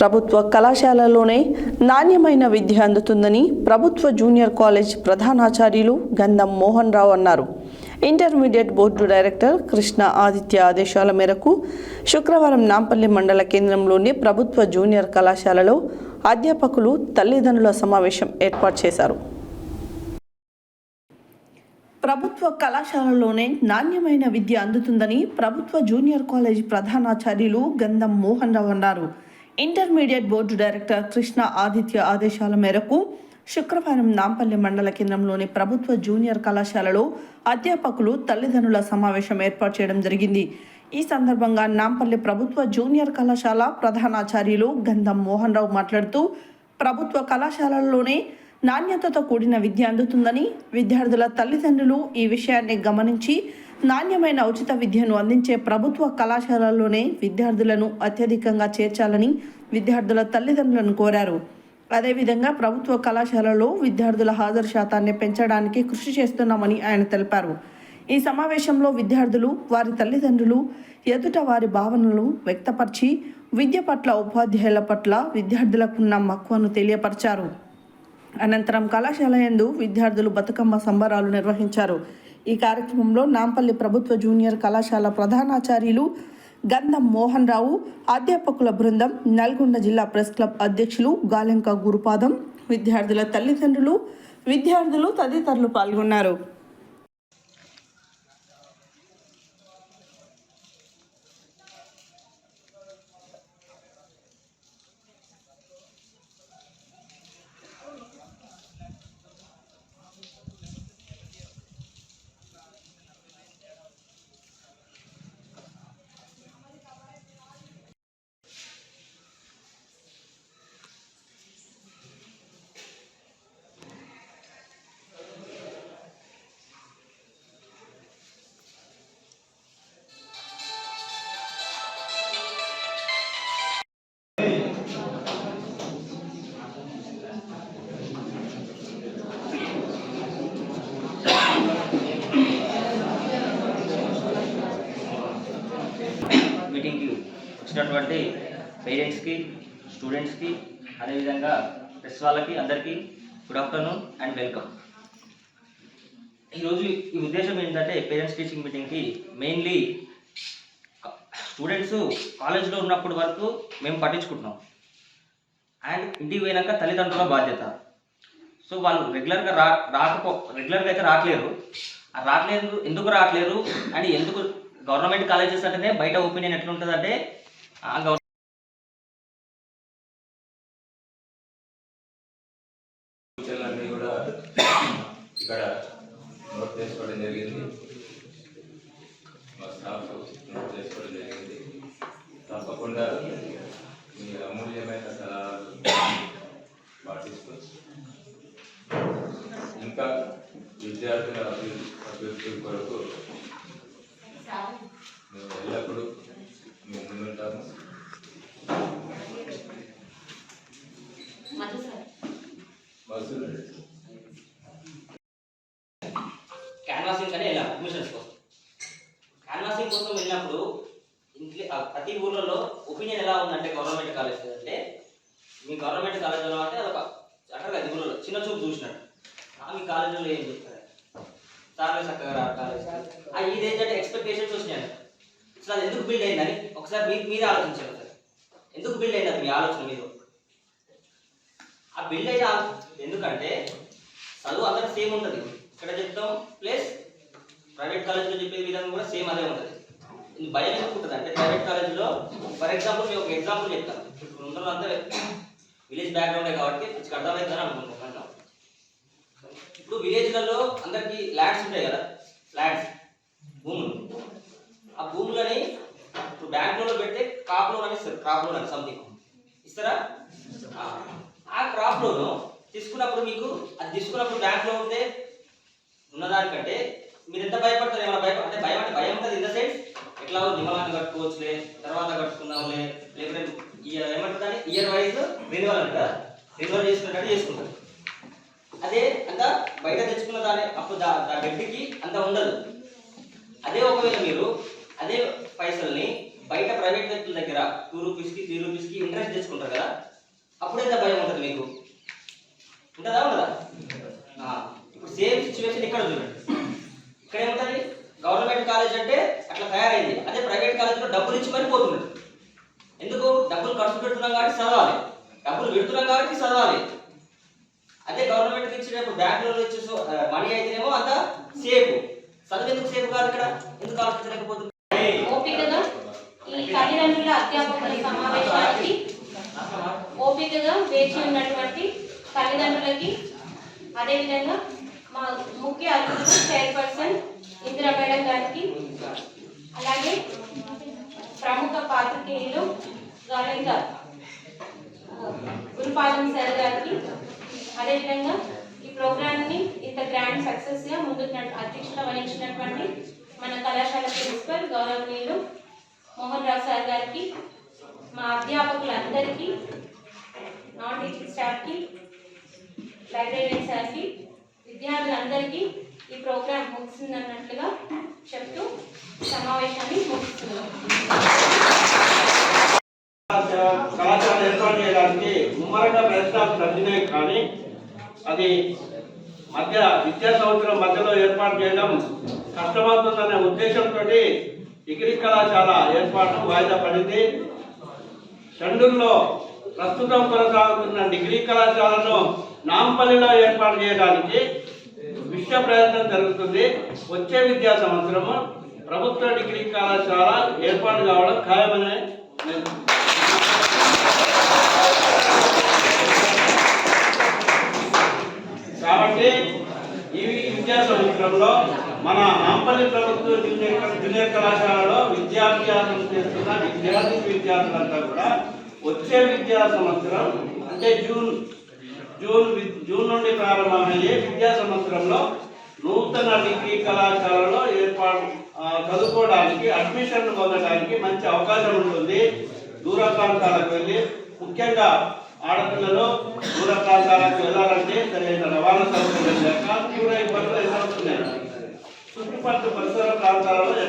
ప్రభుత్వ కళాశాలలోనే నాణ్యమైన విద్య అందుతుందని ప్రభుత్వ జూనియర్ కాలేజ్ ప్రధానాచార్యులు గంధం మోహన్ రావు అన్నారు. Intermediate board director Krishna Aditya ఆదేశాల మేరకు శుక్రవారం నాంపల్లి మండల కేంద్రంలోని ప్రభుత్వ జూనియర్ కళాశాలలో అధ్యాపకులు తల్లిదండ్రుల సమావేశం ఏర్పాటు చేశారు. ప్రభుత్వ కళాశాలలోనే నాణ్యమైన విద్య అందుతుందని ప్రభుత్వ జూనియర్ కాలేజ్ ప్రధానాచార్యులు గంధం మోహన్ రావు అన్నారు. Intermediate board director Krishna Aditya ఆదేశాల మేరకు శుక్రవారం నాంపల్లి మండల కేంద్రంలోని ప్రభుత్వ జూనియర్ కళాశాలలో అధ్యాపకులు తల్లిదండ్రుల సమావేశం ఏర్పాటు చేయడం జరిగింది. ఈ సందర్భంగా నాంపల్లి ప్రభుత్వ జూనియర్ కళాశాల ప్రధానాచార్యులు గంధం మోహన్ రావు మాట్లాడుతూ ప్రభుత్వ కళాశాలల్లోనే నాణ్యతతో కూడిన విద్య అందుతుందని, విద్యార్థుల తల్లిదండ్రులు ఈ విషయాన్ని గమనించి నాణ్యమైన ఉచిత విద్యను అందించే ప్రభుత్వ కళాశాలల్లోనే విద్యార్థులను అత్యధికంగా చేర్చాలని విద్యార్థుల తల్లిదండ్రులను కోరారు. అదేవిధంగా ప్రభుత్వ కళాశాలలో విద్యార్థుల హాజరు శాతాన్ని పెంచడానికి కృషి చేస్తున్నామని ఆయన తెలిపారు. ఈ సమావేశంలో విద్యార్థులు వారి తల్లిదండ్రులు ఎదుట వారి భావనలు వ్యక్తపరిచి విద్య పట్ల, ఉపాధ్యాయుల పట్ల విద్యార్థులకున్న మక్కువను తెలియపరిచారు. అనంతరం కళాశాల యందు విద్యార్థులు బతుకమ్మ సంబరాలు నిర్వహించారు. ఈ కార్యక్రమంలో నాంపల్లి ప్రభుత్వ జూనియర్ కళాశాల ప్రధానాచార్యులు గంధం మోహన్ రావు, అధ్యాపకుల బృందం, నల్గొండ జిల్లా ప్రెస్ క్లబ్ అధ్యక్షులు గాలెంక గురుపాదం, విద్యార్థుల తల్లిదండ్రులు, విద్యార్థులు తదితరులు పాల్గొన్నారు. మీటింగ్కి వచ్చినటువంటి పేరెంట్స్కి, స్టూడెంట్స్కి, అదేవిధంగా ప్రెస్ వాళ్ళకి అందరికీ గుడ్ ఆఫ్టర్నూన్ అండ్ వెల్కమ్. ఈరోజు ఈ ఉద్దేశం ఏంటంటే పేరెంట్స్ టీచింగ్ మీటింగ్కి మెయిన్లీ స్టూడెంట్స్ కాలేజ్లో ఉన్నప్పటి వరకు మేము పట్టించుకుంటున్నాం అండ్ ఇంటికి పోయినాక తల్లిదండ్రుల బాధ్యత. సో వాళ్ళు రెగ్యులర్గా అయితే రావట్లేరు. ఎందుకు రావట్లేరు అండ్ ఎందుకు గవర్నమెంట్ కాలేజెస్ అంటేనే బయట ఒపీనియన్ ఎట్లుంటుందంటే అన్నీ కూడా ఇక్కడ నోట్ చేసుకోవడం జరిగింది. మా స్టాఫ్ నోట్ చేసుకోవడం జరిగింది. తప్పకుండా మీ అమూల్యమైన సలహాలు పాటిస్తూ ఇంకా విద్యార్థుల అభివృద్ధి కొరకు మేము ఎల్లప్పుడూ మేము ముందుంటాము. క్యాన్వాసింగ్ అని వెళ్ళాం అడ్మిషన్స్ కోసం. క్యాన్వాసింగ్ కోసం వెళ్ళినప్పుడు ప్రతి ఊర్లలో ఒపీనియన్ ఎలా ఉందంటే గవర్నమెంట్ కాలేజ్ అంటే మీ గవర్నమెంట్ కాలేజీలో అంటే అదొక అంటారు కదా ఊళ్ళో చిన్న చూపు చూసినట్టు. మీ కాలేజీలో ఏం చెప్తారు సార్లు చక్కగా కాలేజ్ ఇదేంటంటే ఎక్స్పెక్టేషన్స్ వచ్చినాయి. అసలు అది ఎందుకు బిల్డ్ అయిందని ఒకసారి మీరే ఆలోచించారు. సార్ ఎందుకు బిల్డ్ అయింది మీ ఆలోచన మీరు? ఆ బిల్డ్ అయిన ఎందుకంటే చదువు అందరికి సేమ్ ఉంటుంది. ఇక్కడ చెప్తాం ప్లస్ ప్రైవేట్ కాలేజ్లో చెప్పే విధంగా కూడా సేమ్ అదే ఉంటుంది. భయం ఎందుకు ఉంటుంది అంటే ప్రైవేట్ కాలేజ్లో ఫర్ ఎగ్జాంపుల్ మేము ఒక ఎగ్జాంపుల్ చెప్తాను. ఇప్పుడు ఉన్న అంతా విలేజ్ బ్యాక్గ్రౌండే కాబట్టి కొంచెం అర్థమవుతుందని అనుకుంటున్నాను. ఇప్పుడు విలేజ్లలో అందరికీ ల్యాండ్స్ ఉంటాయి కదా, ల్యాండ్స్ భూములు. ఆ భూములని ఇప్పుడు బ్యాంక్ లోన్లో పెడితే క్రాప్ లోన్ అని ఇస్తారు. క్రాప్ లోన్ అని సంథింగ్ ఇస్తారా? ఆ క్రాప్ లోన్ తీసుకున్నప్పుడు మీకు అది తీసుకున్నప్పుడు బ్యాంక్ లో ఉంటే ఉన్నదానికంటే మీరు ఎంత భయపడతారు? ఏమైనా అంటే భయం ఉంటుంది. ఇన్ ద సెన్స్ ఎట్లా నిమ్మలాన్ని కట్టుకోవచ్చులే, తర్వాత కట్టుకుందాంలే, లేకపోతే ఏమంటుందని ఇయర్ వైజ్ రెన్యువల్ అంటారా, రెన్యువల్ చేసుకున్నట్టు చేసుకుంటారు. అదే అంత బయట తెచ్చుకున్న దాని అప్పుడు గడ్డికి అంత ఉండదు. అదే ఒకవేళ మీరు అదే పైసల్ని బయట ప్రైవేట్ వ్యక్తుల దగ్గర 2 రూపీస్కి 3 రూపీస్కి ఇంట్రెస్ట్ తీసుకుంటారు కదా, అప్పుడైతే భయం ఉంటుంది మీకు, ఉంటుందా ఉండదా? ఇప్పుడు సేమ్ సిచ్యువేషన్ ఇక్కడ చూడండి. ఇక్కడ ఏముంటుంది, గవర్నమెంట్ కాలేజ్ అంటే అట్లా తయారైంది. అదే ప్రైవేట్ కాలేజ్లో డబ్బులు ఇచ్చి మరి పోతున్నట్టు. ఎందుకు? డబ్బులు ఖర్చు పెడుతున్నాం కాబట్టి చదవాలి, డబ్బులు పెడుతున్నాం కాబట్టి చదవాలి. అదే గవర్నమెంట్కి ఇచ్చినప్పుడు బ్యాంకులో ఇచ్చే మనీ అయితేనేమో అంత సేఫ్. చదువు ఎందుకు సేఫ్ కాదు? ఇక్కడ ఎందుకు ఆలోచించలేకపోతుంది? ఓపికగా ఈ తల్లిదండ్రుల అధ్యాపకుల సమావేశానికి ఓపికగా వేచి ఉన్నటువంటి తల్లిదండ్రులకి, అదేవిధంగా మా ముఖ్య అతిథులు చైర్పర్సన్ ఇందిరా మేడం గారికి, అలాగే ప్రముఖ పాత్రికేయులు గౌరవ గురుపాదం సార్ గారికి, అదేవిధంగా ఈ ప్రోగ్రామ్ని ఇంత గ్రాండ్ సక్సెస్గా ముందుకు అధ్యక్షత వహించినటువంటి మన కళాశాల ప్రిన్సిపల్ గౌరవనీయులు మోహన్ రావు సార్ గారికి, మా అధ్యాపకులందరికీ, నాన్ టీచింగ్ స్టాఫ్కి, లైబ్రరీయన్ సార్కి, విద్యార్థులందరికీ ఈ ప్రోగ్రాం ముగిసిందన్నట్లుగా చెప్తూ సమావేశాన్ని ముగిస్తున్నాం. కళాశాల ఏర్పాటు చేయడానికి ముమ్మరంగా ప్రయత్నాలు జరిగినాయి, కానీ అది విద్యా సంవత్సరం మధ్యలో ఏర్పాటు చేయడం కష్టమవుతుందనే ఉద్దేశంతో డిగ్రీ కళాశాల ఏర్పాటు వాయిదా పడింది. చండూరులో ప్రస్తుతం కొనసాగుతున్న డిగ్రీ కళాశాలను నాంపల్లిలో ఏర్పాటు చేయడానికి విశ్వ ప్రయత్నం జరుగుతుంది. వచ్చే విద్యా సంవత్సరము ప్రభుత్వ డిగ్రీ కళాశాల ఏర్పాటు కావడం ఖాయమనే కాబట్టి ఈ విద్యా సంవత్సరంలో మన నాంపల్లి ప్రభుత్వ జూనియర్ కళాశాలలో విద్యాభ్యాసం చేస్తున్న విద్యార్థులంతా కూడా వచ్చే విద్యా సంవత్సరం అంటే జూన్ నుండి ప్రారంభమయ్యే విద్యా సంవత్సరంలో నూతన డిగ్రీ కళాశాలలో చదువుకోవడానికి అడ్మిషన్లు పొందడానికి మంచి అవకాశం ఉంటుంది. దూర ప్రాంతాలకు వెళ్ళి, ముఖ్యంగా ఆడపిల్లలు దూర ప్రాంతాలకు వెళ్ళాలంటే సరైన రవాణా సౌకర్యం లేక తీవ్ర ఇబ్బందులు ఎదురవుతున్నాయి. చుట్టుపక్కల పరిసర ప్రాంతాలలో